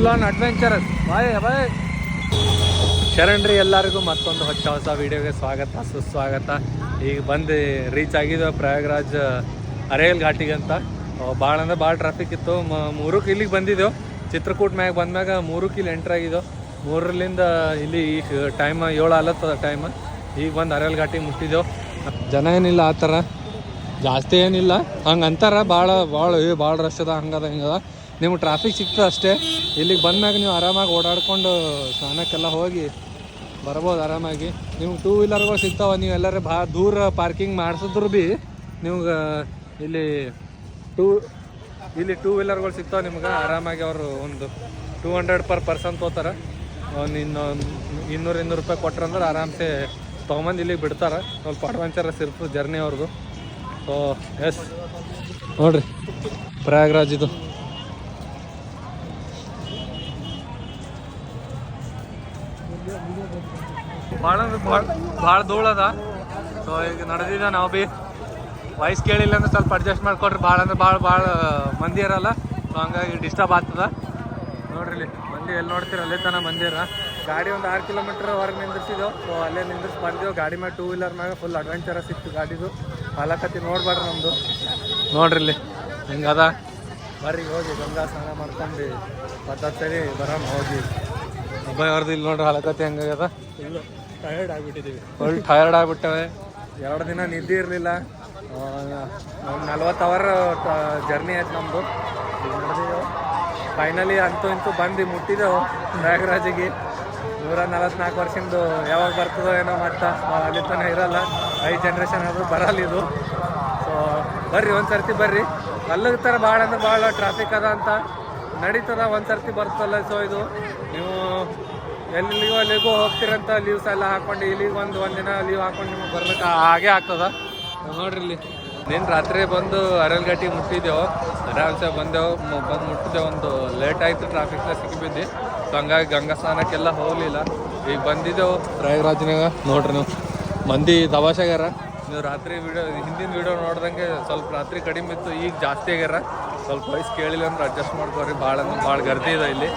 Full on adventurous. Bye bye. ಶರಣ್ರಿ, ಎಲ್ಲರಿಗೂ ಮತ್ತೊಂದು ಹೊಸ ವಿಡಿಯೋಗೆ ಸ್ವಾಗತ ಸುಸ್ವಾಗತ. ಈಗ ಬಂದು ರೀಚ್ ಆಗಿದ್ದು ಪ್ರಯಾಗ್ರಾಜ್ ಅರೇಲ್ ಘಾಟಿಗೆ ಅಂತ. ಭಾಳ ಅಂದ್ರೆ ಭಾಳ ಟ್ರಾಫಿಕ್ ಇತ್ತು. 3 ಇಲ್ಲಿಗೆ ಬಂದಿದ್ದೆವು. ಚಿತ್ರಕೂಟ ಮ್ಯಾಗ ಬಂದಾಗ 3 ಇಲ್ಲಿ ಎಂಟ್ರ್ ಆಗಿದ್ದೆವು. 3ರಿಂದ ಇಲ್ಲಿ ಈಗ ಟೈಮ್ 7 ಆಲತ್ತದ ಟೈಮ್. ಈಗ ಬಂದು ಅರೇಲ್ ಘಾಟಿಗೆ ಮುಟ್ಟಿದ್ದೆವು. ಜನ ಏನಿಲ್ಲ ಆ ಥರ ಜಾಸ್ತಿ ಏನಿಲ್ಲ, ಹಂಗೆ ಅಂತಾರ ಭಾಳ ರಶ್ ಅದ, ಹಂಗದ ಹಿಂಗದ. ನಿಮ್ಗೆ ಟ್ರಾಫಿಕ್ ಸಿಗ್ತದೆ ಅಷ್ಟೇ. ಇಲ್ಲಿಗೆ ಬಂದ್ಮ್ಯಾಗ ನೀವು ಆರಾಮಾಗಿ ಓಡಾಡ್ಕೊಂಡು ಸ್ನಾನಕ್ಕೆಲ್ಲ ಹೋಗಿ ಬರ್ಬೋದು ಆರಾಮಾಗಿ. ನಿಮ್ಗೆ 2 ವೀಲರ್ಗಳು ಸಿಗ್ತಾವೆ. ನೀವು ಎಲ್ಲರೂ ಭಾಳ ದೂರ ಪಾರ್ಕಿಂಗ್ ಮಾಡಿಸಿದ್ರು ಭೀ ನಿಮ್ಗೆ ಇಲ್ಲಿ 2 ವೀಲರ್ಗಳು ಸಿಗ್ತಾವೆ ನಿಮ್ಗೆ ಆರಾಮಾಗಿ. ಅವರು ಒಂದು 200 per person ತೊಗೋತಾರೆ. ಒಂದು 200 ರೂಪಾಯಿ ಕೊಟ್ರಂದ್ರೆ ಆರಾಮ್ಸೆ ತೊಗೊಂಬಂದು ಇಲ್ಲಿಗೆ ಬಿಡ್ತಾರೆ. ಸ್ವಲ್ಪ ಅಡ್ವೆಂಚರಸ್ ಇರ್ತದೆ ಜರ್ನಿ ಅವ್ರದ್ದು. ಸೊ ಎಸ್ ನೋಡ್ರಿ ಪ್ರಯಾಗ್ರಾಜ್ ಇದು. ಭಾಳ ಧೂಳದ. ಸೊ ಈಗ ನಡೆದಿದ್ದ ನಾವು ಭೀ ವಾಯ್ಸ್ ಕೇಳಿಲ್ಲ ಅಂದ್ರೆ ಸ್ವಲ್ಪ ಅಡ್ಜಸ್ಟ್ ಮಾಡ್ಕೊಡ್ರಿ. ಭಾಳ ಅಂದ್ರೆ ಭಾಳ ಮಂದಿ ಇರಲ್ಲ. ಸೊ ಹಂಗಾಗಿ ಡಿಸ್ಟರ್ಬ್ ಆಗ್ತದ. ನೋಡ್ರಿ ಇಲ್ಲಿ ಮಂದಿ ಎಲ್ಲಿ ನೋಡ್ತೀರ ಅಲ್ಲೇ ತನಕ ಮಂದಿರ. ಗಾಡಿ ಒಂದು 6 ಕಿಲೋಮೀಟ್ರ್ ಹೊರಗೆ ನಿಂದಿರ್ಸಿದ್ದೆವು. ಸೊ ಅಲ್ಲೇ ನಿಂದಿರ್ಸಿ ಬಂದೆವು. ಗಾಡಿ ಮ್ಯಾಗ 2 ವೀಲರ್ ಮ್ಯಾಗ ಫುಲ್ ಅಡ್ವೆಂಚರಸ್ ಇತ್ತು ಗಾಡಿದು. ಪಾಲಕತ್ತಿ ನೋಡ್ಬಾರ್ರಿ ನಮ್ಮದು. ನೋಡ್ರಿ ಇಲ್ಲಿ ಹಿಂಗದ. ಬರ್ರಿ ಹೋಗಿ ಗಂಗಾ ಸ್ನಾನ ಮಾಡ್ಕೊಂಡು ಪದ್ಧತಿ ಸರಿ ಬರೋಣ ಹೋಗಿ. ಮೊಬೈಲ್ ಅವ್ರದ್ದು ಇಲ್ಲಿ ನೋಡ್ರಿ ಹಾಲಕತ್ತಿ ಹೆಂಗಾಗ್ಯದ. ಫುಲ್ಲು ಟಯರ್ಡ್ ಆಗಿಬಿಟ್ಟಿದ್ದೀವಿ. ಫುಲ್ ಟಯರ್ಡ್ ಆಗಿಬಿಟ್ಟವೆ. 2 ದಿನ ನಿದ್ದೆ ಇರಲಿಲ್ಲ. ಒಂದು 40 ಅವರ್ ಜರ್ನಿ ಆಯ್ತು ನಮ್ಮದು. ಈಗ ನಡೆದಿದ್ದೆವು. ಫೈನಲಿ ಅಂತೂ ಇಂತೂ ಬಂದು ಮುಟ್ಟಿದ್ದೆವು ಪ್ರಯಾಗ್ರಾಜಿಗೆ. 144 ವರ್ಷದ್ದು ಯಾವಾಗ ಬರ್ತದೋ ಏನೋ ಮತ್ತೆ ಅಲ್ಲಿ ತನಕ ಇರಲ್ಲ. 5 ಜನ್ರೇಷನ್ ಆದರೂ ಬರಲ್ಲ ಇದು. ಸೊ ಬರ್ರಿ ಒಂದು ಸರ್ತಿ ಬರ್ರಿ. ಅಲ್ಲಿಗೆ ಥರ ಭಾಳ ಅಂದ್ರೆ ಭಾಳ ಟ್ರಾಫಿಕ್ ಅದ ಅಂತ ನಡೀತದ. ಒಂದು ಸರ್ತಿ ಬರ್ತಲ್ಲ. ಸೊ ಇದು ನೀವು ಎಲ್ಲಿಗೂ ಅಲ್ಲಿಗೂ ಹೋಗ್ತಿರಂತ ಲೀವ್ಸ್ ಎಲ್ಲ ಹಾಕ್ಕೊಂಡು ಇಲ್ಲಿಗೆ ಒಂದಿನ ಲೀವ್ ಹಾಕ್ಕೊಂಡು ನಿಮಗೆ ಬರ್ಲಿಕ್ಕೆ ಹಾಗೆ ಆಗ್ತದ. ನೋಡ್ರಿ ಇಲ್ಲಿ ನೀನು ರಾತ್ರಿ ಬಂದು ಅರೇಲ್ ಘಾಟಿಗೆ ಮುಟ್ಟಿದ್ದೆವು. ಆರಾಮ್ಸೆ ಬಂದು ಮುಟ್ಟಿದ್ದೆವು. ಒಂದು ಲೇಟ್ ಆಯಿತು, ಟ್ರಾಫಿಕ್ನ ಸಿಕ್ಕಿಬಿದ್ದು. ಸೊ ಹಂಗಾಗಿ ಗಂಗಾ ಸ್ನಾನಕ್ಕೆಲ್ಲ ಹೋಗಲಿಲ್ಲ. ಈಗ ಬಂದಿದ್ದೆವು ಪ್ರಯಾಗ್ರಾಜ್ನಾಗ. ನೋಡ್ರಿ ನೀವು ಮಂದಿ ದವಾಶಾಗ್ಯಾರ. ನೀವು ರಾತ್ರಿ ಹಿಂದಿನ ವೀಡಿಯೋ ನೋಡ್ದಂಗೆ ಸ್ವಲ್ಪ ರಾತ್ರಿ ಕಡಿಮೆ ಇತ್ತು, ಈಗ ಜಾಸ್ತಿ ಆಗ್ಯಾರ. ಸ್ವಲ್ಪ ವಾಯ್ಸ್ ಕೇಳಿಲ್ಲ ಅಂದ್ರೆ ಅಡ್ಜಸ್ಟ್ ಮಾಡ್ಕೊರಿ. ಭಾಳ ಅಂದ್ರೆ ಭಾಳ ಗರ್ದಿ ಇದೆ ಇಲ್ಲಿ.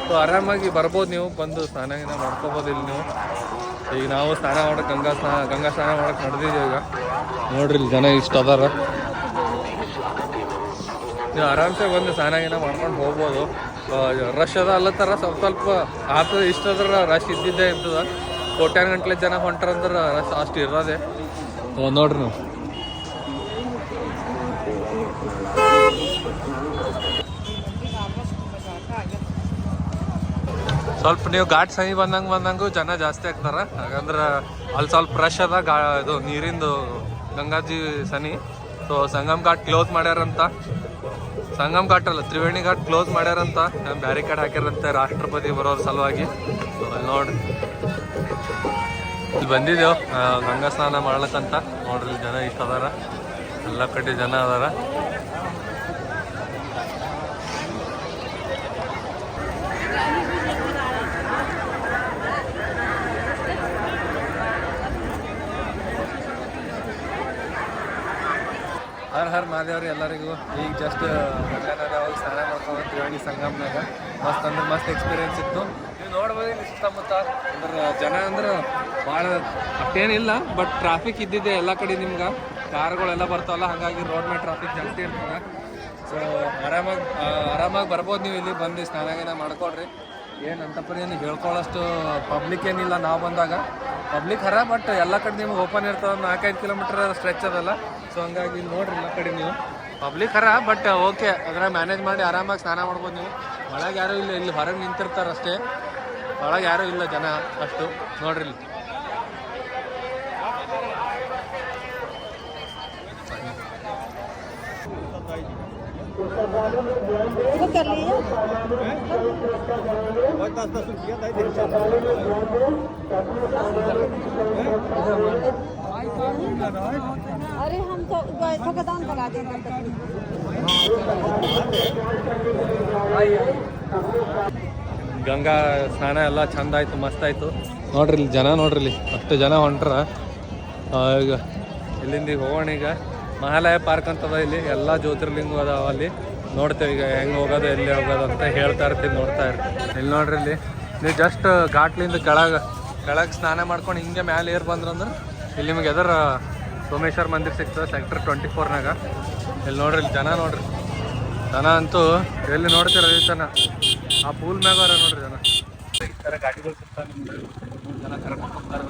ಸೊ ಆರಾಮಾಗಿ ಬರ್ಬೋದು, ನೀವು ಬಂದು ಸ್ನಾನ ಮಾಡ್ಕೋಬೋದು ಇಲ್ಲಿ ನೀವು. ಈಗ ನಾವು ಸ್ನಾನ ಮಾಡೋಕೆ ಗಂಗಾ ಸ್ನಾನ ಮಾಡೋಕೆ ನಡೆದಿದ್ದೀವಿ ಈಗ. ನೋಡ್ರಿ ಇಲ್ಲಿ ಜನ ಇಷ್ಟು ಅದಾರ. ನೀವು ಆರಾಮ್ಸೆ ಬಂದು ಸ್ನಾನ ಮಾಡ್ಕೊಂಡು ಹೋಗ್ಬೋದು. ರಶ್ ಅದ ಅಲ್ಲತ್ತಾರ. ಸ್ವಲ್ಪ ಆಗ್ತದೆ. ಇಷ್ಟದ್ರ ರಶ್ ಇದ್ದಿದ್ದೇ ಇರ್ತದ. ಕೋಟ್ಯಾನುಗಂಟ್ಲೆ ಜನ ಹೊಂಟ್ರಂದ್ರೆ ರಶ್ ಅಷ್ಟು ಇರೋದೆ. ನೋಡ್ರಿ ನೀವು ಸ್ವಲ್ಪ ನೀವು ಘಾಟ್ ಸನಿ ಬಂದಂಗೂ ಜನ ಜಾಸ್ತಿ ಆಗ್ತಾರೆ. ಯಾಕಂದ್ರೆ ಅಲ್ಲಿ ಸ್ವಲ್ಪ ರಶ್ ಅದ. ಇದು ನೀರಿಂದು ಗಂಗಾಜಿ ಸನಿ. ಸೊ ಸಂಗಮ್ ಘಾಟ್ ಕ್ಲೋಸ್ ಮಾಡ್ಯಾರಂತ. ಸಂಗಮ್ ಘಾಟ್ ಅಲ್ಲ, ತ್ರಿವೇಣಿ ಘಾಟ್ ಕ್ಲೋಸ್ ಮಾಡ್ಯಾರಂತ. ಬ್ಯಾರಿಕೇಡ್ ಹಾಕ್ಯಾರಂತೆ ರಾಷ್ಟ್ರಪತಿ ಬರೋರ ಸಲುವಾಗಿ. ಸೊ ಅಲ್ಲಿ ನೋಡ್ರಿ ಇಲ್ಲಿ ಬಂದಿದ್ದೆವು ಗಂಗಾ ಸ್ನಾನ ಮಾಡ್ಲಕ್ಕಂತ. ನೋಡ್ರಿ ಇಲ್ಲಿ ಜನ ಇಷ್ಟು ಅದಾರ. ಎಲ್ಲ ಕಡೆ ಜನ ಅದಾರ. ಹರ್ ಮಹಾದೇವ್ರಿ ಎಲ್ಲರಿಗೂ. ಈಗ ಜಸ್ಟ್ ಮಧ್ಯಾಹ್ನ ಹೋಗಿ ಸ್ನಾನ ಮಾಡ್ಕೊಂಡು ತ್ರಿವೇಣಿ ಸಂಗಮ್ನಾಗ ಮಸ್ತ್ ಎಕ್ಸ್ಪೀರಿಯನ್ಸ್ ಇತ್ತು. ನೀವು ನೋಡ್ಬೋದು ಇಲ್ಲಿ ಸುತ್ತಮುತ್ತ ಅಂದ್ರೆ ಜನ ಅಂದ್ರೆ ಭಾಳ ಅಷ್ಟೇನಿಲ್ಲ. ಬಟ್ ಟ್ರಾಫಿಕ್ ಇದ್ದಿದೆ ಎಲ್ಲ ಕಡೆ. ನಿಮ್ಗೆ ಕಾರ್ಗಳೆಲ್ಲ ಬರ್ತಾವಲ್ಲ, ಹಾಗಾಗಿ ರೋಡ್ ಮೇಲೆ ಟ್ರಾಫಿಕ್ ಜಾಸ್ತಿ ಇರ್ತದೆ. ಸೊ ಆರಾಮಾಗಿ ಬರ್ಬೋದು ನೀವು ಇಲ್ಲಿ ಬಂದು ಸ್ನಾನ ಮಾಡ್ಕೊಡ್ರಿ. ಏನಂತಪ್ಪ ಏನು ಹೇಳ್ಕೊಳ್ಳೋಷ್ಟು ಪಬ್ಲಿಕ್ ಏನಿಲ್ಲ. ನಾವು ಬಂದಾಗ ಪಬ್ಲಿಕ್ ಹರ, ಬಟ್ ಎಲ್ಲ ಕಡೆ ನಿಮ್ಗೆ ಓಪನ್ ಇರ್ತದೆ. 4-5 ಕಿಲೋಮೀಟರ್ ಸ್ಟ್ರೆಚ್ ಅದಲ್ಲ. ಸೊ ಹಂಗಾಗಿ ನೋಡ್ರಿ ಎಲ್ಲ ಕಡೆ ನೀವು ಪಬ್ಲಿಕ್ ಹರ, ಬಟ್ ಓಕೆ ಅದನ್ನ ಮ್ಯಾನೇಜ್ ಮಾಡಿ ಆರಾಮಾಗಿ ಸ್ನಾನ ಮಾಡ್ಬೋದು ನೀವು. ಒಳಗೆ ಯಾರೂ ಇಲ್ಲ, ಇಲ್ಲಿ ಹೊರಗೆ ನಿಂತಿರ್ತಾರೆ ಅಷ್ಟೇ. ಒಳಗೆ ಯಾರೂ ಇಲ್ಲ ಜನ ಅಷ್ಟು. ನೋಡ್ರಿ ಇಲ್ಲಿ अरे हम तो थकान लगा देंगे. ಗಂಗಾ ಸ್ನಾನ ಎಲ್ಲ ಚಂದ ಆಯಿತು, ಮಸ್ತ್ ಆಯಿತು. ನೋಡ್ರಿ ಇಲ್ಲಿ ಜನ ನೋಡ್ರಿ ಇಲ್ಲಿ ಅಷ್ಟು ಜನ ಹೊಂಟ್ರ. ಈಗ ಇಲ್ಲಿಂದ ಹೋಗೋಣ. ಈಗ ಮಹಾಲಯ ಪಾರ್ಕ್ ಅಂತದ. ಇಲ್ಲಿ ಎಲ್ಲ ಜ್ಯೋತಿರ್ಲಿಂಗ ಅದಾವ. ಅಲ್ಲಿ ನೋಡ್ತೇವೆ ಈಗ ಹೆಂಗೆ ಹೋಗೋದು ಎಲ್ಲಿ ಹೋಗೋದು ಅಂತ ಹೇಳ್ತಾ ಇರ್ತೀನಿ, ನೋಡ್ತಾ ಇರ್ತೀನಿ. ಇಲ್ಲಿ ನೋಡ್ರಿ, ಇಲ್ಲಿ ನೀವು ಜಸ್ಟ್ ಘಾಟ್ಲಿಂದ ಕೆಳಗೆ ಸ್ನಾನ ಮಾಡ್ಕೊಂಡು ಹಿಂಗೆ ಮ್ಯಾಲೆ ಏರ್ ಬಂದ್ರಂದ್ರೆ ಇಲ್ಲಿ ನಿಮಗೆ ಎದರ ಸೋಮೇಶ್ವರ ಮಂದಿರ ಸಿಗ್ತದೆ ಸೆಕ್ಟರ್ 24ನಾಗ. ಇಲ್ಲಿ ನೋಡ್ರಿ, ಇಲ್ಲಿ ಜನ ನೋಡ್ರಿ, ಜನ ಅಂತೂ ಎಲ್ಲಿ ನೋಡ್ತೀರ ಈ ಜನ ಆ ಪೂಲ್ ಮ್ಯಾಗ ಅವ್ರ ನೋಡ್ರಿ ಜನ. ಈ ಥರ ಗಾಡಿಗಳು ಸಿಗ್ತಾರೆ, ನಿಮ್ಗೆ ಜನ ಕರ್ಕೊಂಡು ಹೋಗ್ತಾರೆ.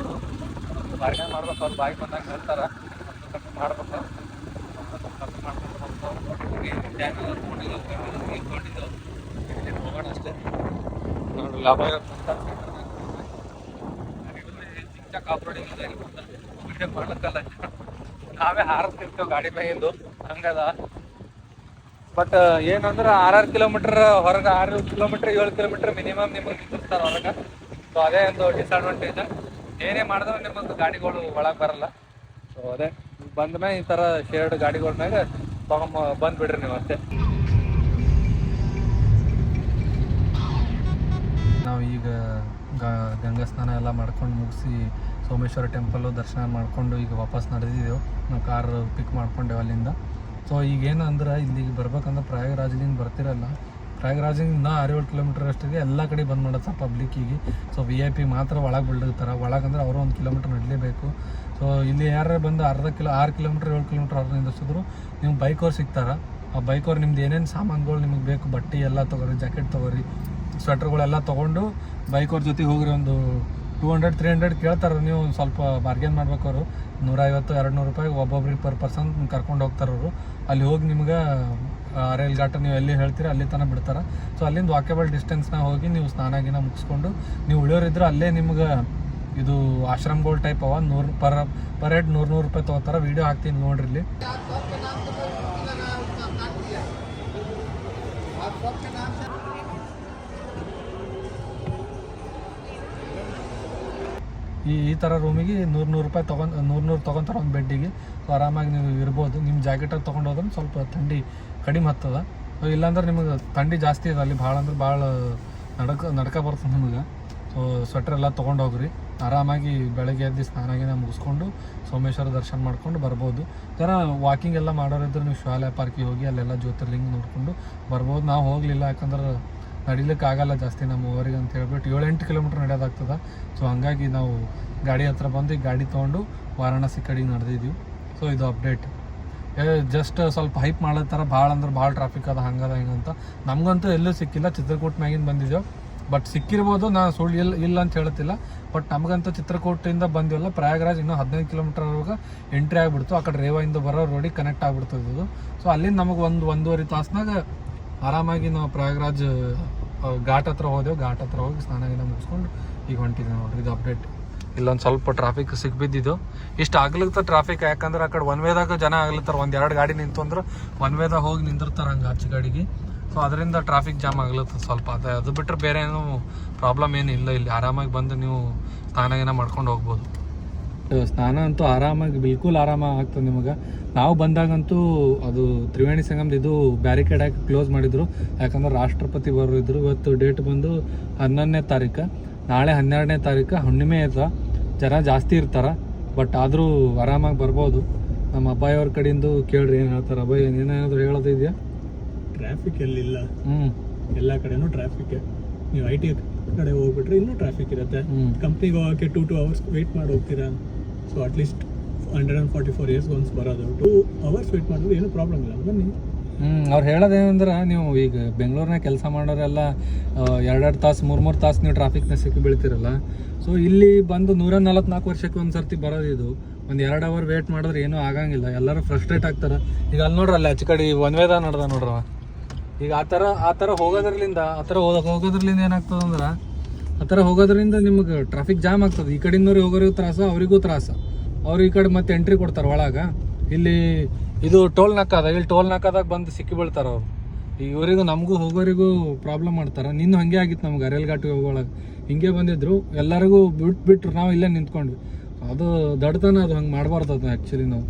ಬಾರ್ಗೇನ್ ಮಾಡ್ಬೇಕು, ಅವ್ರು ಬಾಯಿಗೆ ಬಂದಾಗ ಹೇಳ್ತಾರೆ, ಮಾಡ್ಬೇಕು. ಹೋಗೋಣ ಅಷ್ಟೇ ನೋಡ್ರಿ, ಲಾಭ ಇರುತ್ತೆ. ಮಾಡ್ಲಕ್ಕಲ್ಲ, ನಾವೇ ಹಾರಿಸ್ತಿರ್ತೇವೆ ಗಾಡಿ ಮ್ಯಾಗಿಂದು, ಹಂಗದ. ಬಟ್ ಏನಂದ್ರೆ 6 ಕಿಲೋಮೀಟರ್ ಹೊರಗೆ, 6 ಕಿಲೋಮೀಟರ್ 7 ಕಿಲೋಮೀಟರ್ ಮಿನಿಮಮ್ ನಿಮಗೆ ನಿಂತಿರ್ತಾರೆ ಹೊರಗೆ. ಸೊ ಅದೇ ಒಂದು ಡಿಸ್ಅಡ್ವಾಂಟೇಜ್. ಏನೇ ಮಾಡಿದ್ರೆ ನಿಮಗೆ ಗಾಡಿಗಳು ಒಳಗೆ ಬರಲ್ಲ. ಸೊ ಅದೇ ಬಂದ ಮ್ಯಾಗ ಈ ಥರ ಶೇರ್ಡ್ ಗಾಡಿಗಳ ಮ್ಯಾಗ ಬಂದ್ಬಿಡ್ರಿ ನೀವು ಅಷ್ಟೇ. ನಾವು ಈಗ ಗಂಗಾ ಸ್ನಾನ ಎಲ್ಲ ಮಾಡ್ಕೊಂಡು ಮುಗಿಸಿ ಸೋಮೇಶ್ವರ ಟೆಂಪಲ್ಲು ದರ್ಶನ ಮಾಡಿಕೊಂಡು ಈಗ ವಾಪಸ್ ನಡೆದಿದ್ದೆವು. ನಾವು ಕಾರ್ ಪಿಕ್ ಮಾಡ್ಕೊಂಡೆವು ಅಲ್ಲಿಂದ. ಸೊ ಈಗೇನು ಅಂದ್ರೆ ಇಲ್ಲಿಗೆ ಬರ್ಬೇಕಂದ್ರೆ ಪ್ರಯಾಗರಾಜ್ಲಿಂದ ಬರ್ತಿರಲ್ಲ, ಪ್ರಯಾಗರಾಜಿಂದ 6-7 ಕಿಲೋಮೀಟರ್ ಅಷ್ಟಿದೆ. ಎಲ್ಲ ಕಡೆ ಬಂದ್ ಮಾಡತ್ತೆ ಪಬ್ಲಿಕ್ಕಿಗೆ. ಸೊ VIP ಮಾತ್ರ ಒಳಗೆ ಬಿಡ್ತಾರೆ. ಒಳಗಂದ್ರೆ ಅವರು 1 ಕಿಲೋಮೀಟರ್ ನಡಲೇಬೇಕು. ಸೊ ಇಲ್ಲಿ ಯಾರು ಬಂದು 6 ಕಿಲೋಮೀಟರ್ 7 ಕಿಲೋಮೀಟರ್ ಅವ್ರು ನಿಂದಿಸಿದ್ರು ನೀವು ಬೈಕ್ ಅವ್ರು ಸಿಗ್ತಾರೆ. ಆ ಬೈಕ್ ಅವ್ರು ನಿಮ್ದು ಏನೇನು ಸಾಮಾನುಗಳು ನಿಮಗೆ ಬೇಕು, ಬಟ್ಟೆ ಎಲ್ಲ ತೊಗೊರಿ, ಜಾಕೆಟ್ ತೊಗೊರಿ, ಸ್ವೆಟ್ರ್ಗಳೆಲ್ಲ ತೊಗೊಂಡು ಬೈಕ್ ಅವ್ರ ಜೊತೆ ಹೋಗ್ರಿ. ಒಂದು 200-300 ಕೇಳ್ತಾರೆ. ನೀವು ಸ್ವಲ್ಪ ಬಾರ್ಗೇನ್ ಮಾಡ್ಬೇಕು. ಅವರು 150-200 ರೂಪಾಯಿ ಒಬ್ಬೊಬ್ರಿಗೆ ಪರ್ ಪರ್ಸನ್ ಕರ್ಕೊಂಡು ಹೋಗ್ತಾರೆ ಅವರು. ಅಲ್ಲಿ ಹೋಗಿ ನಿಮ್ಗೆ ರೈಲ್ ಘಾಟ ನೀವು ಎಲ್ಲಿ ಹೇಳ್ತೀರ ಅಲ್ಲಿ ತನಕ ಬಿಡ್ತಾರೆ. ಸೊ ಅಲ್ಲಿಂದ ವಾಕೇಬಲ್ ಡಿಸ್ಟೆನ್ಸ್ನ ಹೋಗಿ ನೀವು ಸ್ನಾನಾಗಿನ ಮುಗಿಸ್ಕೊಂಡು ನೀವು ಉಳಿಯೋರಿದ್ರೆ ಅಲ್ಲೇ ನಿಮ್ಗೆ ಇದು ಆಶ್ರಮಗಳು ಟೈಪ್ ಅವ. 100 ಪರ್ ಹೆಡ್ 100 ರೂಪಾಯಿ ತೊಗೋತಾರೆ. ವೀಡಿಯೋ ಹಾಕ್ತೀನಿ ನೋಡ್ರಿ ಇಲ್ಲಿ. ಈ ಥರ ರೂಮಿಗೆ 100 ರೂಪಾಯಿ ತೊಗೊತಾರೆ ಒಂದು ಬೆಡ್ಡಿಗೆ. ಸೊ ಆರಾಮಾಗಿ ನೀವು ಇರ್ಬೋದು. ನಿಮ್ಮ ಜಾಕೆಟಾಗಿ ತೊಗೊಂಡು ಹೋದ್ರೆ ಸ್ವಲ್ಪ ಥಂಡಿ ಕಡಿಮೆ ಹತ್ತದ. ಇಲ್ಲಾಂದ್ರೆ ನಿಮಗೆ ಥಂಡಿ ಜಾಸ್ತಿ ಇದೆ ಅಲ್ಲಿ, ಭಾಳ ಅಂದ್ರೆ ಭಾಳ ನಡ್ಕ ಬರ್ತದೆ ನಿಮಗೆ. ಸೊ ಸ್ವೆಟ್ರ್ ಎಲ್ಲ ತೊಗೊಂಡು ಹೋಗ್ರಿ. ಆರಾಮಾಗಿ ಬೆಳಗ್ಗೆ ಎದ್ದು ಸ್ನಾನಾಗಿನ ಮುಗಿಸ್ಕೊಂಡು ಸೋಮೇಶ್ವರ ದರ್ಶನ ಮಾಡ್ಕೊಂಡು ಬರ್ಬೋದು. ಥರ ವಾಕಿಂಗ್ ಎಲ್ಲ ಮಾಡೋರಿದ್ರೆ ನೀವು ಶಿವಾಲಯ ಪಾರ್ಕಿಗೆ ಹೋಗಿ ಅಲ್ಲೆಲ್ಲ ಜ್ಯೋತಿರ್ಲಿಂಗ ನೋಡಿಕೊಂಡು ಬರ್ಬೋದು. ನಾವು ಹೋಗಲಿಲ್ಲ, ಯಾಕಂದ್ರೆ ನಡಿಲಿಕ್ಕೆ ಆಗಲ್ಲ ಜಾಸ್ತಿ ನಮ್ಮ ಊರಿಗೆ ಅಂತ ಹೇಳ್ಬಿಟ್ಟು 7-8 ಕಿಲೋಮೀಟ್ರ್ ನಡೆಯೋದಾಗ್ತದೆ. ಸೊ ಹಂಗಾಗಿ ನಾವು ಗಾಡಿ ಹತ್ರ ಬಂದು ಗಾಡಿ ತೊಗೊಂಡು ವಾರಾಣಸಿ ಕಡೆಗೆ ನಡೆದಿದ್ದೀವಿ. ಸೊ ಇದು ಅಪ್ಡೇಟ್. ಜಸ್ಟ್ ಸ್ವಲ್ಪ ಹೈಪ್ ಮಾಡೋ ಥರ ಭಾಳ ಅಂದ್ರೆ ಭಾಳ ಟ್ರಾಫಿಕ್ ಅದ, ಹಂಗದ ಹಿಂಗಂತ. ನಮಗಂತೂ ಎಲ್ಲೂ ಸಿಕ್ಕಿಲ್ಲ. ಚಿತ್ರಕೂಟ ಮ್ಯಾಗಿನ ಬಂದಿದ್ದೆವು, ಬಟ್ ಸಿಕ್ಕಿರ್ಬೋದು, ನಾನು ಸುಳ್ಳು ಇಲ್ಲ ಅಂತ ಹೇಳ್ತಿಲ್ಲ. ಬಟ್ ನಮಗಂತೂ ಚಿತ್ರಕೂಟಿಂದ ಬಂದಿವಲ್ಲ, ಪ್ರಯಾಗರಾಜ್ ಇನ್ನೂ 15 ಕಿಲೋಮೀಟರ್ವರೆಗೆ ಎಂಟ್ರಿ ಆಗಿಬಿಡ್ತು. ಆ ಕಡೆ ರೇವಾಯಿಂದ ಬರೋ ರೋಡಿಗೆ ಕನೆಕ್ಟ್ ಆಗಿಬಿಡ್ತದೆ ಇದು. ಸೊ ಅಲ್ಲಿಂದ ನಮಗೆ 1-1.5 ತಾಸ್ನಾಗ ಆರಾಮಾಗಿ ನಾವು ಪ್ರಯಾಗರಾಜ್ ಘಾಟ್ ಹತ್ರ ಹೋದೆವು. ಘಾಟ್ ಹತ್ರ ಹೋಗಿ ಸ್ನಾನಗಿನ ಮುಗಿಸ್ಕೊಂಡು ಈಗ ಹೊಂಟಿದ್ದೀವಿ ನೋಡ್ರಿ. ಇದು ಅಪ್ಡೇಟ್. ಇಲ್ಲೊಂದು ಸ್ವಲ್ಪ ಟ್ರಾಫಿಕ್ ಸಿಕ್ಬಿದ್ದಿದ್ದು. ಇಷ್ಟು ಆಗ್ಲಿಕ್ಕೆ ಟ್ರಾಫಿಕ್, ಯಾಕಂದ್ರೆ ಆ ಕಡೆ ಒನ್ ವೇದಾಗ ಜನ ಆಗ್ಲತ್ತಾರೆ. 1-2 ಗಾಡಿ ನಿಂತು ಅಂದ್ರೆ ಒನ್ ವೇದಾಗ ಹೋಗಿ ನಿಂದಿರ್ತಾರೆ ಹಂಗೆ ಆಚೆ ಗಾಡಿಗೆ. ಸೊ ಅದರಿಂದ ಟ್ರಾಫಿಕ್ ಜಾಮ್ ಆಗ್ಲತ್ತದ ಸ್ವಲ್ಪ. ಅದು ಬಿಟ್ಟರೆ ಬೇರೆ ಏನು ಪ್ರಾಬ್ಲಮ್ ಏನಿಲ್ಲ. ಇಲ್ಲಿ ಆರಾಮಾಗಿ ಬಂದು ನೀವು ಸ್ನಾನಗಿನ ಮಾಡ್ಕೊಂಡು ಹೋಗ್ಬೋದು. ಸ್ನಾನ ಅಂತೂ ಆರಾಮಾಗಿ ಬಿಲ್ಕುಲ್ ಆರಾಮಾಗಿ ಆಗ್ತದೆ ನಿಮಗೆ. ನಾವು ಬಂದಾಗಂತೂ ಅದು ತ್ರಿವೇಣಿ ಸಂಗಮದ ಇದು ಬ್ಯಾರಿಕೇಡ್ ಹಾಕಿ ಕ್ಲೋಸ್ ಮಾಡಿದರು, ಯಾಕಂದ್ರೆ ರಾಷ್ಟ್ರಪತಿ ಬರೋರಿದ್ರು. ಇವತ್ತು ಡೇಟ್ ಬಂದು 11ನೇ ತಾರೀಕು, ನಾಳೆ 12ನೇ ತಾರೀಕು ಹುಣ್ಣಿಮೆ ಇರ್ತದೆ. ಜನ ಜಾಸ್ತಿ ಇರ್ತಾರೆ, ಬಟ್ ಆದರೂ ಆರಾಮಾಗಿ ಬರ್ಬೋದು. ನಮ್ಮ ಅಬ್ಬಾಯಿ ಅವ್ರ ಕಡೆಯಿಂದ ಕೇಳ್ರಿ ಏನು ಹೇಳ್ತಾರೆ. ಅಬ್ಬಾಯಿ ಏನೇನಾದರೂ ಹೇಳೋದು ಇದೆಯಾ? ಟ್ರಾಫಿಕ್ ಎಲ್ಲಿಲ್ಲ, ಎಲ್ಲ ಕಡೆನೂ ಟ್ರಾಫಿಕ್. ನೀವು IT ಕಡೆ ಹೋಗ್ಬಿಟ್ರೆ ಇನ್ನೂ ಟ್ರಾಫಿಕ್ ಇರುತ್ತೆ. ಕಂಪ್ನಿಗೆ ಹೋಗೋಕ್ಕೆ 2 hours ವೆಯ್ಟ್ ಮಾಡಿ ಹೋಗ್ತೀರಾ. ಸೊ ಅಟ್ಲೀಸ್ಟ್ 144 years ಒನ್ಸ್ ಬರೋದು. 2 hours ವೆಯ್ಟ್ ಮಾಡಿದ್ರೆ ಏನೂ ಪ್ರಾಬ್ಲಮ್ ಇಲ್ಲ. ಬನ್ನಿ. ಅವ್ರು ಹೇಳೋದೇನೆಂದ್ರೆ, ನೀವು ಈಗ ಬೆಂಗಳೂರಿನಾಗ ಕೆಲಸ ಮಾಡೋರೆಲ್ಲ 2-2 ತಾಸು 3-3 ತಾಸು ನೀವು ಟ್ರಾಫಿಕ್ನ ಸಿಕ್ಕಿ ಬೀಳ್ತಿರಲ್ಲ. ಸೊ ಇಲ್ಲಿ ಬಂದು 144 ವರ್ಷಕ್ಕೆ ಒಂದು ಸರ್ತಿ ಬರೋದು. ಇದು ಒಂದು 2 hour ವೇಟ್ ಮಾಡಿದ್ರೆ ಏನೂ ಆಗಂಗಿಲ್ಲ. ಎಲ್ಲರೂ ಫ್ರಸ್ಟ್ರೇಟ್ ಆಗ್ತಾರೆ. ಈಗ ಅಲ್ಲಿ ನೋಡ್ರಲ್ಲ ಆಚೆ ಕಡೆ ಒನ್ ವೇದ ನೋಡ್ದ ನೋಡ್ರವ. ಈಗ ಆ ಥರ ಹೋಗೋದ್ರಲಿಂದ ಹೋಗೋದ್ರಲಿಂದ ಏನಾಗ್ತದೆ ಅಂದ್ರೆ, ಆ ಥರ ಹೋಗೋದ್ರಿಂದ ನಿಮ್ಗೆ ಟ್ರಾಫಿಕ್ ಜಾಮ್ ಆಗ್ತದೆ. ಈ ಕಡೆಯಿಂದವ್ರು ಹೋಗೋರಿಗೂ ತ್ರಾಸ, ಅವರಿಗೂ ತ್ರಾಸ. ಅವ್ರು ಈ ಕಡೆ ಮತ್ತೆ ಎಂಟ್ರಿ ಕೊಡ್ತಾರೆ ಒಳಗೆ. ಇಲ್ಲಿ ಇದು ಟೋಲ್ ನಾಕಾ ಅದ, ಇಲ್ಲಿ ಟೋಲ್ ನಾಕಾದಾಗ ಬಂದು ಸಿಕ್ಕಿ ಬೀಳ್ತಾರೆ ಅವ್ರು. ಇವರಿಗೂ ನಮಗೂ ಹೋಗೋರಿಗೂ ಪ್ರಾಬ್ಲಮ್ ಮಾಡ್ತಾರೆ. ನಿನ್ನ ಹಾಗೆ ಆಗಿತ್ತು ನಮ್ಗೆ ಅರೇಲ್ ಘಾಟಿಗೆ ಹೋಗೋಳಗೆ. ಹಿಂಗೆ ಬಂದಿದ್ರು, ಎಲ್ಲರಿಗೂ ಬಿಟ್ಬಿಟ್ರು, ನಾವು ಇಲ್ಲೇ ನಿಂತ್ಕೊಂಡ್ವಿ. ಅದು ದಡ್ತನ, ಅದು ಹಂಗೆ ಮಾಡಬಾರ್ದು. ಅದು ಆ್ಯಕ್ಚುಲಿ ನಾವು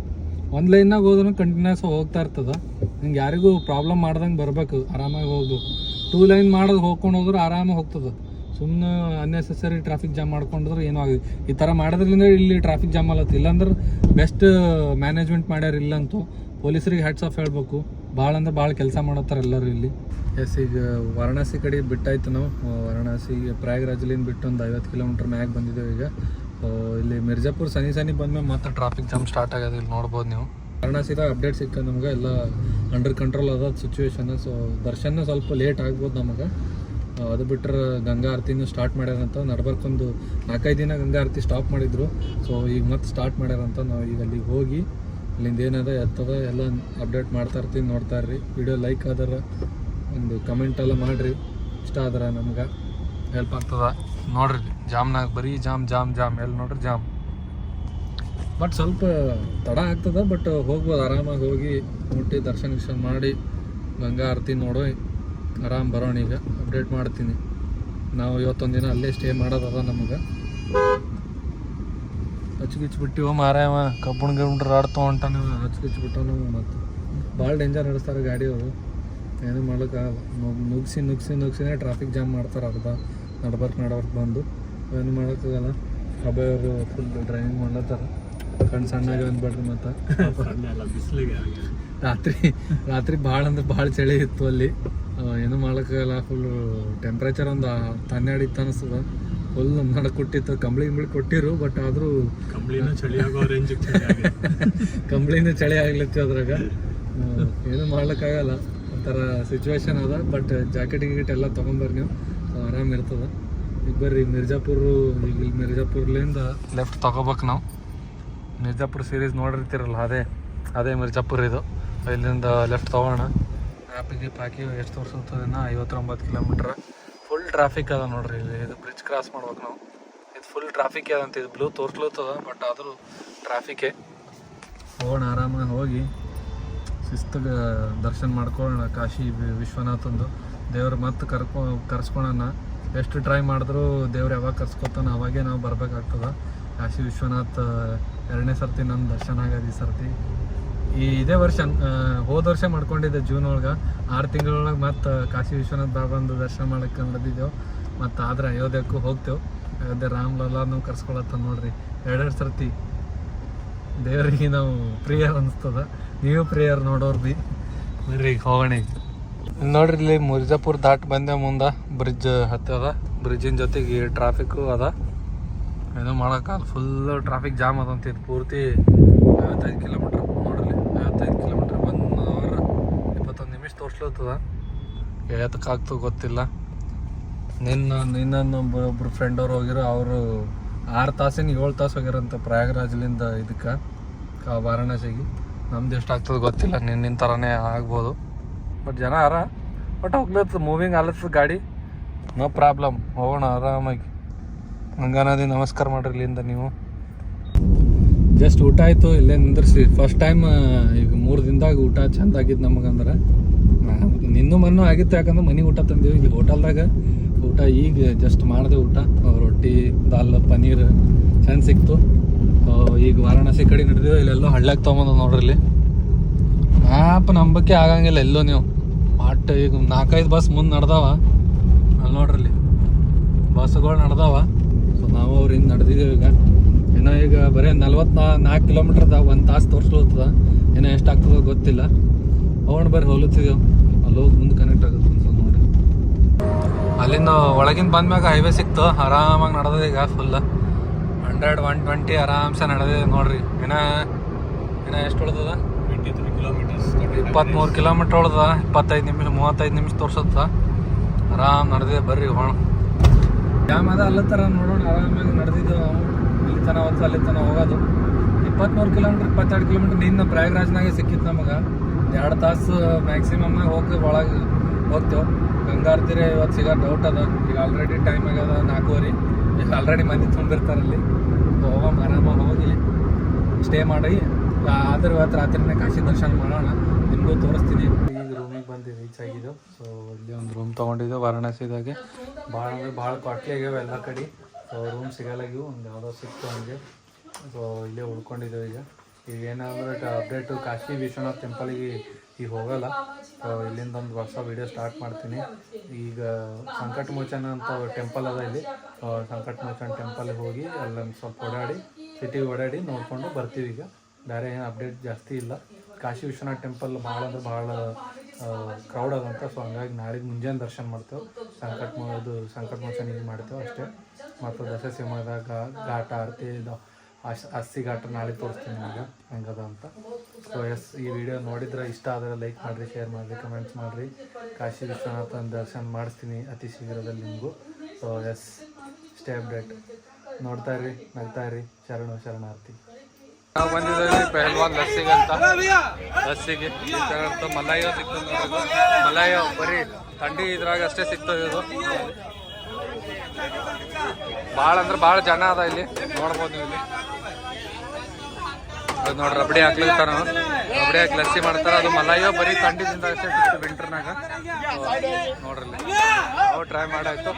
ಒಂದು ಲೈನ್ನಾಗ ಹೋದ್ರೂ ಕಂಟಿನ್ಯೂಸ್ ಹೋಗ್ತಾ ಇರ್ತದೆ. ಹಿಂಗೆ ಯಾರಿಗೂ ಪ್ರಾಬ್ಲಮ್ ಮಾಡ್ದಂಗೆ ಬರಬೇಕು, ಆರಾಮಾಗಿ ಹೋಗ್ಬೇಕು. 2 ಲೈನ್ ಮಾಡೋದು ಹೋಗ್ಕೊಂಡು ಹೋದ್ರೆ ಆರಾಮಾಗಿ ಹೋಗ್ತದೆ. ಸುಮ್ಮನೆ ಅನ್ನೆಸೆಸರಿ ಟ್ರಾಫಿಕ್ ಜಾಮ್ ಮಾಡ್ಕೊಂಡ್ರೆ ಏನೂ ಆಗಿದೆ. ಈ ಥರ ಮಾಡೋದ್ರಿಂದ ಇಲ್ಲಿ ಟ್ರಾಫಿಕ್ ಜಾಮ್ ಆಗತ್ತೆ. ಇಲ್ಲಾಂದ್ರೆ ಬೆಸ್ಟ್ ಮ್ಯಾನೇಜ್ಮೆಂಟ್ ಮಾಡ್ಯಾರ ಇಲ್ಲಂತೂ. ಪೊಲೀಸರಿಗೆ ಹ್ಯಾಟ್ಸ್ ಆಫ್ ಹೇಳ್ಬೇಕು. ಭಾಳ ಅಂದ್ರೆ ಭಾಳ ಕೆಲಸ ಮಾಡತ್ತಾರ ಎಲ್ಲರೂ ಇಲ್ಲಿ. ಎಸ್, ಈಗ ವಾರಣಾಸಿ ಕಡೆ ಬಿಟ್ಟಾಯ್ತು ನಾವು. ವಾರಣಾಸಿಗೆ ಪ್ರಯಾಗ್ರಾಜ್ಲಿಂದ ಬಿಟ್ಟು ಒಂದು 50 ಕಿಲೋಮೀಟ್ರ್ ಮ್ಯಾಗೆ ಬಂದಿದ್ದೇವೆ ಈಗ. ಇಲ್ಲಿ ಮಿರ್ಜಾಪುರ್ ಸನಿ ಬಂದ್ಮೇಲೆ ಮತ್ತೆ ಟ್ರಾಫಿಕ್ ಜಾಮ್ ಸ್ಟಾರ್ಟ್ ಆಗೋದು ಇಲ್ಲಿ ನೋಡ್ಬೋದು ನೀವು. ವಾರಣಾಸಿದಾಗ ಅಪ್ಡೇಟ್ ಸಿಕ್ಕ ನಮ್ಗೆ ಎಲ್ಲ ಅಂಡರ್ ಕಂಟ್ರೋಲ್ ಅದ ಸಿಚುವೇಶನ್. ಸೊ ದರ್ಶನ ಸ್ವಲ್ಪ ಲೇಟ್ ಆಗ್ಬೋದು ನಮಗೆ. ಅದು ಬಿಟ್ಟರೆ ಗಂಗಾ ಆರತಿನೂ ಸ್ಟಾರ್ಟ್ ಮಾಡ್ಯಾರಂತ. ನಡ್ಬರ್ಕೊಂದು 4-5 ದಿನ ಗಂಗಾ ಆರತಿ ಸ್ಟಾಪ್ ಮಾಡಿದ್ರು. ಸೊ ಈಗ ಮತ್ತೆ ಸ್ಟಾರ್ಟ್ ಮಾಡ್ಯಾರಂತ. ನಾವು ಈಗ ಅಲ್ಲಿಗೆ ಹೋಗಿ ಅಲ್ಲಿಂದ ಏನದ ಎತ್ತದ ಎಲ್ಲ ಅಪ್ಡೇಟ್ ಮಾಡ್ತಾ ಇರ್ತೀವಿ, ನೋಡ್ತಾ ಇರ್ರಿ. ವಿಡಿಯೋ ಲೈಕ್ ಆದ್ರೆ ಒಂದು ಕಮೆಂಟ್ ಎಲ್ಲ ಮಾಡಿರಿ, ಇಷ್ಟ ಆದ್ರೆ ನಮ್ಗೆ ಹೆಲ್ಪ್ ಆಗ್ತದೆ. ನೋಡ್ರಿ ಜಾಮ್ನಾಗ ಬರೀ ಜಾಮ್ ಎಲ್ಲಿ ನೋಡ್ರಿ ಜಾಮ್. ಬಟ್ ಸ್ವಲ್ಪ ತಡ ಆಗ್ತದೆ, ಬಟ್ ಹೋಗ್ಬೋದು ಆರಾಮಾಗಿ. ಹೋಗಿ ಮುಟ್ಟಿ ದರ್ಶನ ಮಾಡಿ ಗಂಗಾ ಆರತಿ ನೋಡೋ ಆರಾಮ್ ಬರೋಣ. ಈಗ ಅಪ್ಡೇಟ್ ಮಾಡ್ತೀನಿ. ನಾವು ಇವತ್ತೊಂದು ದಿನ ಅಲ್ಲೇ ಸ್ಟೇ ಮಾಡೋದದ ನಮಗೆ. ಹಚ್ಕಿಚ್ಬಿಟ್ಟಿವ ಮಾರಾಯವ, ಕಬ್ಬುಣ್ರ ರಾಡ್ ತೊಗೊಂಟ ನೀವು ಹಚ್ಕಿಚ್ಬಿಟ್ಟು. ಮತ್ತು ಭಾಳ ಡೇಂಜರ್ ನಡೆಸ್ತಾರೆ ಗಾಡಿ ಅವರು, ಏನು ಮಾಡೋಕ್ಕಾಗಲ್ಲ. ನುಗ್ಸಿನೇ ಟ್ರಾಫಿಕ್ ಜಾಮ್ ಮಾಡ್ತಾರೆ. ಅರ್ಧ ನಡ್ಬರ್ಕ್ ಬಂದು ಏನು ಮಾಡೋಕ್ಕಾಗಲ್ಲ. ಅಭಯವರು ಫುಲ್ ಡ್ರೈವಿಂಗ್ ಮಾಡ್ಲತ್ತಾರೆ. ಸಣ್ಣಗೆ ಅಂದ್ಬೇಡ್ರಿ. ಮತ್ತು ಬಿಸಿಲಿಗೆ ರಾತ್ರಿ ಭಾಳ ಅಂದ್ರೆ ಭಾಳ ಚಳಿ ಇತ್ತು ಅಲ್ಲಿ. ಏನೂ ಮಾಡೋಕ್ಕಾಗಲ್ಲ. ಫುಲ್ ಟೆಂಪ್ರೇಚರ್ ಒಂದು 12 ಇತ್ತು ಅನಿಸ್ತದ. ಫುಲ್ ನಡ ಕೊಟ್ಟಿತ್ತು. ಕಂಬಳಿ ಕೊಟ್ಟಿರು, ಬಟ್ ಆದರೂ ಕಂಬಳಿನ ಚಳಿ ಆಗೋ ರೇಂಜಿಗೆ ಕಂಬಳಿನ ಚಳಿ ಆಗ್ಲತ್ತಿ ಅದ್ರಾಗ. ಏನೂ ಮಾಡ್ಲಿಕ್ಕಾಗಲ್ಲ, ಒಂಥರ ಸಿಚುವೇಶನ್ ಅದ. ಬಟ್ ಜಾಕೆಟ್ ಗಿಕೆಟ್ ಎಲ್ಲ ತೊಗೊಂಬರ್ರಿ ನೀವು, ಆರಾಮ್ ಇರ್ತದೆ. ಈಗ ಬರ್ರಿ ಈಗ ಇಲ್ಲಿ ಮಿರ್ಜಾಪುರ್ಲಿಂದ ಲೆಫ್ಟ್ ತೊಗೋಬೇಕು ನಾವು. ಮಿರ್ಜಾಪುರ್ ಸೀರೀಸ್ ನೋಡಿರ್ತೀರಲ್ಲ, ಅದೇ ಮಿರ್ಜಾಪುರ್ ಇದು. ಇಲ್ಲಿಂದ ಲೆಫ್ಟ್ ತೊಗೋಣ. ಮ್ಯಾಪಿಗೆ ಹಾಕಿ ಎಷ್ಟು ತೋರಿಸುತ್ತದೇನೋ 59 ಕಿಲೋಮೀಟ್ರ್. ಫುಲ್ ಟ್ರಾಫಿಕ್ ಅದ ನೋಡ್ರಿ ಇಲ್ಲಿ. ಇದು ಬ್ರಿಡ್ಜ್ ಕ್ರಾಸ್ ಮಾಡ್ಬೇಕು ನಾವು. ಇದು ಫುಲ್ ಟ್ರಾಫಿಕ್ ಅದಂತ. ಇದು ಬ್ಲೂ ತೋರಿಸ್ಲತ್ತದ, ಬಟ್ ಆದರೂ ಟ್ರಾಫಿಕ್ಕೇ. ಹೋಗೋಣ ಆರಾಮಾಗಿ. ಹೋಗಿ ಶಿಸ್ತಿಗೆ ದರ್ಶನ ಮಾಡ್ಕೊಳ್ಳೋಣ. ಕಾಶಿ ವಿಶ್ವನಾಥಂದು ದೇವ್ರು ಮತ್ತೆ ಕರ್ಸ್ಕೊಳೋಣ. ಎಷ್ಟು ಟ್ರೈ ಮಾಡಿದ್ರು ದೇವ್ರು ಯಾವಾಗ ಕರ್ಸ್ಕೊತಾನ ಅವಾಗೇ ನಾವು ಬರಬೇಕಾಗ್ತದೆ. ಕಾಶಿ ವಿಶ್ವನಾಥ್ 2ನೇ ಸರ್ತಿ ನನ್ನ ದರ್ಶನ ಆಗೋದು ಈ ಸರ್ತಿ. ಇದೇ ವರ್ಷ ಹೋದ ವರ್ಷ ಮಾಡ್ಕೊಂಡಿದ್ದೆ ಜೂನ್ ಒಳಗೆ. 6 ತಿಂಗಳೊಳಗೆ ಮತ್ತು ಕಾಶಿ ವಿಶ್ವನಾಥ್ ಬಾಬಾಂದು ದರ್ಶನ ಮಾಡೋಕ್ಕೆ ನಡೆದಿದ್ದೆವು. ಮತ್ತು ಆದ್ರೆ ಅಯೋಧ್ಯಕ್ಕೂ ಹೋಗ್ತೇವೆ. ಅಯೋಧ್ಯೆ ರಾಮ್ಲಲ್ಲಾನು ಕರ್ಸ್ಕೊಳತ್ತ ನೋಡ್ರಿ 2 ಸರ್ತಿ. ದೇವರಿಗೆ ನಾವು ಪ್ರಿಯರ್ ಅನಿಸ್ತದ. ನೀವು ಪ್ರಿಯರ್ ನೋಡೋರು ಬಿ ಬರ್ರಿ ಹೋಗೋಣ. ನೋಡ್ರಿ ಇಲ್ಲಿ ಮಿರ್ಜಾಪುರ್ ದಾಟ್ ಬಂದೆ. ಮುಂದೆ ಬ್ರಿಡ್ಜ್ ಹತ್ತದ. ಬ್ರಿಡ್ಜಿನ ಜೊತೆಗೆ ಟ್ರಾಫಿಕ್ಕು ಅದ. ಏನೋ ಮಾಡೋಕ್ಕಾಗಲ್ಲ, ಫುಲ್ ಟ್ರಾಫಿಕ್ ಜಾಮ್ ಅದಂತ. ಇದು ಪೂರ್ತಿ 55 ಕಿಲೋಮೀಟ್ರ್ ನೋಡ್ರಿ. 55 ಕಿಲೋಮೀಟ್ರ್ 1 ಅವರ್ 21 ನಿಮಿಷ ತೋರಿಸ್ಲತ್ತದ. ಎತ್ತಕ್ಕಾಗ್ತದೆ ಗೊತ್ತಿಲ್ಲ. ಒಬ್ಬರು ಫ್ರೆಂಡ್ ಅವ್ರು ಹೋಗಿರೋ, ಅವರು 6 ತಾಸಿನ 7 ತಾಸು ಹೋಗ್ಯಾರಂತ ಪ್ರಯಾಗ್ರಾಜ್ಲಿಂದ ಇದಕ್ಕೆ ವಾರಣಾಸಿಗೆ. ನಮ್ದು ಎಷ್ಟು ಆಗ್ತದೆ ಗೊತ್ತಿಲ್ಲ, ನಿನ್ನ ಥರನೇ ಆಗ್ಬೋದು. ಬಟ್ ಜನ ಬಟ್ ಹೋಗ್ಲತ್ತದ, ಮೂವಿಂಗ್ ಆಗ್ಲತ್ತದ ಗಾಡಿ. ನೋ ಪ್ರಾಬ್ಲಮ್, ಹೋಗೋಣ ಆರಾಮಾಗಿ. ಗಂಗಾ ನದಿ ನಮಸ್ಕಾರ ಮಾಡ್ರಿ ಇಲ್ಲಿಂದ ನೀವು. ಜಸ್ಟ್ ಊಟ ಆಯಿತು, ಇಲ್ಲೇ ನಿಂದ್ರಿಸಿ. ಫಸ್ಟ್ ಟೈಮ್ ಈಗ 3 ದಿನದಾಗ ಊಟ ಚಂದ ಆಗಿದ್ದು ನಮಗಂದ್ರೆ. ಮನ್ನೂ ಆಗಿತ್ತು, ಯಾಕಂದ್ರೆ ಮನೆಗೆ ಊಟ ತಂದೀವಿ. ಇಲ್ಲಿ ಹೋಟೆಲ್ದಾಗ ಊಟ ಈಗ ಜಸ್ಟ್ ಮಾಡಿದೆ. ಊಟ ರೊಟ್ಟಿ, ದಾಲ್, ಪನ್ನೀರ್ ಚಂದ ಸಿಕ್ತು. ಈಗ ವಾರಣಾಸಿ ಕಡೆ ನಡೆದಿವೆ. ಇಲ್ಲೆಲ್ಲೋ ಹಳ್ಳಕ್ಕೆ ತೊಗೊಂಬಂದ ನೋಡ್ರಿ. ಇಲ್ಲಿ ಮ್ಯಾಪ್ ನಂಬಕ್ಕೆ ಆಗಂಗಿಲ್ಲ ಎಲ್ಲೋ ನೀವು. ಬಟ್ ಈಗ 4-5 ಬಸ್ ಮುಂದೆ ನಡ್ದಾವ ಅಲ್ಲಿ ನೋಡ್ರಿ. ಇಲ್ಲಿ ಬಸ್ಗಳು ನಡ್ದಾವ. ಸೊ ನಾವು ಅವ್ರಿಂದ ನಡೆದಿದ್ದೇವೆ. ಏನೋ ಈಗ ಬರೀ 44 ಕಿಲೋಮೀಟ್ರ್ದಾಗ 1 ತಾಸು ತೋರಿಸ್ಲತ್ತದ. ಏನೋ ಎಷ್ಟಾಗ್ತದೋ ಗೊತ್ತಿಲ್ಲ. ಹೋಗೋಣ ಬರ್ರಿ, ಹೋಲುತ್ತಿದ್ದೆವು. ಅಲ್ಲಿ ಹೋಗಿ ಮುಂದೆ ಕನೆಕ್ಟ್ ಆಗುತ್ತೆ ಅನ್ಸೋದು ನೋಡಿ. ಅಲ್ಲಿಂದ ಒಳಗಿಂದ ಬಂದ್ಮ್ಯಾಗ ಹೈವೇ ಸಿಕ್ತು. ಆರಾಮಾಗಿ ನಡೆದ. ಈಗ ಫುಲ್ 100-120 ಆರಾಮ್ಸೆ ನಡೆದಿದೆ ನೋಡ್ರಿ. ಏನೋ ಎಷ್ಟು ಉಳ್ದದ? 23 ಕಿಲೋಮೀಟರ್ಸ್. 23 ಕಿಲೋಮೀಟ್ರ್ ಉಳ್ದದ. 35 ನಿಮಿಷ ತೋರ್ಸತ್ತ. ಆರಾಮ್ ನಡೆದಿದೆ. ಬರ್ರಿ ಹೋಗೋಣ. ಜಾಮ್ ಅದ ಅಲ್ಲತ್ತರ ನೋಡೋಣ. ಆರಾಮಾಗಿ ನಡೆದಿದ್ದೆವು ನಾವು. ಇಲ್ಲಿ ತನಕ ಹೊತ್ತು ಅಲ್ಲಿ ತನಕ ಹೋಗೋದು. 23 ಕಿಲೋಮೀಟ್ರ್ 22 ಕಿಲೋಮೀಟ್ರ್ ನಿನ್ನ ಪ್ರಯಾಗ್ರಾಜ್ನಾಗೆ ಸಿಕ್ಕಿತ್ತು ನಮಗೆ. 2 ತಾಸು ಮ್ಯಾಕ್ಸಿಮಮ್ನಾಗ ಹೋಗಿ ಒಳಗೆ ಹೋಗ್ತೇವೆ. ಗಂಗಾ ಆರತಿರೇ ಇವತ್ತು ಸಿಗೋ ಡೌಟ್ ಅದ. ಈಗ ಆಲ್ರೆಡಿ ಟೈಮ್ ಆಗ್ಯದ 4:30. ಈಗ ಆಲ್ರೆಡಿ ಮಂದಿ ತುಂಬಿರ್ತಾರಲ್ಲಿ. ಹೋಗೋಣ ಆರಾಮಾಗಿ ಹೋಗಿ ಸ್ಟೇ ಮಾಡಿ. ಆದ್ರೆ ಇವತ್ತು ರಾತ್ರಿನೇ ಕಾಶಿ ದರ್ಶನ ಮಾಡೋಣ. ನಿಮಗೂ ತೋರಿಸ್ತೀನಿ. ಈಗ ರೂಮಿಗೆ ಬಂದು ರೀಚ್ ಆಗಿದ್ದು. ಸೊ ಇಲ್ಲಿ ಒಂದು ರೂಮ್ ತೊಗೊಂಡಿದ್ದು ವಾರಣಾಸಿದಾಗೆ. ಭಾಳ ಅಂದರೆ ಭಾಳ ಕಾಟ್ಲಿ ಆಗ್ಯಾವ ಎಲ್ಲ ಕಡೆ. ಸೊ ರೂಮ್ ಸಿಗಲ್ಲಾಗಿವು. ಒಂದು ಯಾವುದೋ ಸಿಕ್ತು ಹಂಗೆ. ಸೊ ಇಲ್ಲೇ ಉಳ್ಕೊಂಡಿದ್ದೇವೆ. ಈಗ ಏನಂದ್ರೆ ಅಪ್ಡೇಟು ಕಾಶಿ ವಿಶ್ವನಾಥ್ ಟೆಂಪಲಿಗೆ ಈಗ ಹೋಗಲ್ಲ. ಸೊ ಇಲ್ಲಿಂದ ಒಂದು ಹೊಸ ವೀಡಿಯೋ ಸ್ಟಾರ್ಟ್ ಮಾಡ್ತೀನಿ. ಈಗ ಸಂಕಟ ಮೋಚನ ಅಂತ ಟೆಂಪಲ್ ಅದ ಇಲ್ಲಿ. ಸಂಕಟ ಮೋಚನ ಟೆಂಪಲ್ಗೆ ಹೋಗಿ ಅಲ್ಲೊಂದು ಸ್ವಲ್ಪ ಸಿಟಿಗೆ ಓಡಾಡಿ ನೋಡಿಕೊಂಡು ಬರ್ತೀವಿ. ಈಗ ಬೇರೆ ಏನು ಅಪ್ಡೇಟ್ ಜಾಸ್ತಿ ಇಲ್ಲ. ಕಾಶಿ ವಿಶ್ವನಾಥ್ ಟೆಂಪಲ್ ಭಾಳ ಅಂದ್ರೆ ಭಾಳ ಕ್ರೌಡ್ ಅದಂತ. ಸೊ ಹಂಗಾಗಿ ನಾಳೆಗೆ ಮುಂಜಾನೆ ದರ್ಶನ ಮಾಡ್ತೇವೆ. ಸಂಕಟ ಮೋಚನ ಮಾಡ್ತೇವೆ ಅಷ್ಟೇ. ಮತ್ತು ದಶಸಿಂಹದಾಗ ಘಾಟ ಆರತಿ ಅಸ್ಸಿ ಘಾಟ ನಾಳೆ ತೋರಿಸ್ತೀನಿ ನಿಮಗೆ ಹೆಂಗದ ಅಂತ. ಸೊ ಈ ವಿಡಿಯೋ ನೋಡಿದ್ರೆ ಇಷ್ಟ ಆದರೆ ಲೈಕ್ ಮಾಡಿರಿ, ಶೇರ್ ಮಾಡಿರಿ, ಕಮೆಂಟ್ಸ್ ಮಾಡಿರಿ. ಕಾಶಿ ವಿಶ್ವನಾಥನ ದರ್ಶನ ಮಾಡಿಸ್ತೀನಿ ಅತಿ ಶೀಘ್ರದಲ್ಲಿ ನಿಮಗೂ. So stay update. ನೋಡ್ತಾ ಇರಿ, ನಗ್ತಾ ಇರಿ. ಶರಣಾರ್ಥಿ. ನಾವು ಬಂದಿದ್ದೀವಿ ಪೆಹಲ್ವಾನ್ ಲಸ್ಸಿಗೆ ಅಂತ. ಲಸ್ಸಿಗೆ ಮಲಾಯ ಸಿಗ್ತದೆ. ಮಲಾಯ ಬರೀ ಥಂಡಿ ಇದ್ರಾಗ ಅಷ್ಟೇ ಸಿಗ್ತದೆ. ಇದು ಭಾಳ ಅಂದ್ರೆ ಭಾಳ ಜನ ಅದ ಇಲ್ಲಿ, ನೋಡ್ಬೋದು ನೀವು. ಇಲ್ಲಿ ನೋಡ್ರಿ ರಬಡಿ ಹಾಕ್ಲಿರ್ತಾರ, ರಬಡಿ ಹಾಕಿ ಲಸ್ಸಿ ಮಾಡ್ತಾರ. ಅದು ಮಲಾಯ ಬರೀ ಥಂಡಿದಿಂದ ಅಷ್ಟೇ ಸಿಗ್ತದೆ ವಿಂಟರ್ನಾಗ. ನೋಡ್ರಿ ನಾವು ಟ್ರೈ ಮಾಡಾಯ್ತು.